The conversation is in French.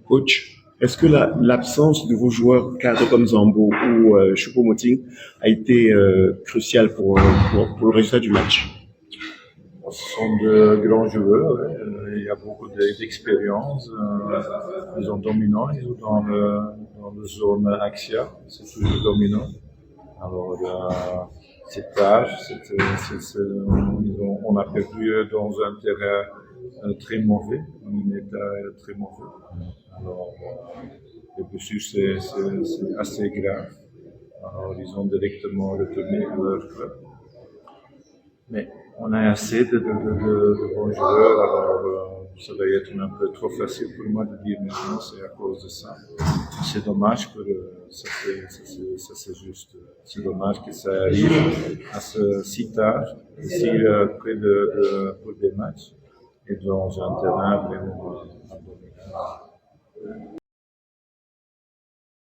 Coach, est-ce que l'absence de vos joueurs cadres comme Zambo ou Choupo-Moting a été cruciale pour le résultat du match? Ce sont de grands joueurs, ouais. Il y a beaucoup d'expérience. Ils sont dominants, ils jouent dans la zone axiale, c'est toujours dominant. Alors, cet âge, on a perdu dans un terrain très mauvais, un état très mauvais. Alors, le blessure, c'est assez grave. Alors, ils ont directement retourné à leur club. Mais on a assez de bons joueurs, alors ça va être un peu trop facile pour moi de dire maintenant, c'est à cause de ça. C'est dommage que ça c'est juste. C'est dommage que ça arrive si tard, si près pour des matchs, et dans un terrain vraiment abandonné.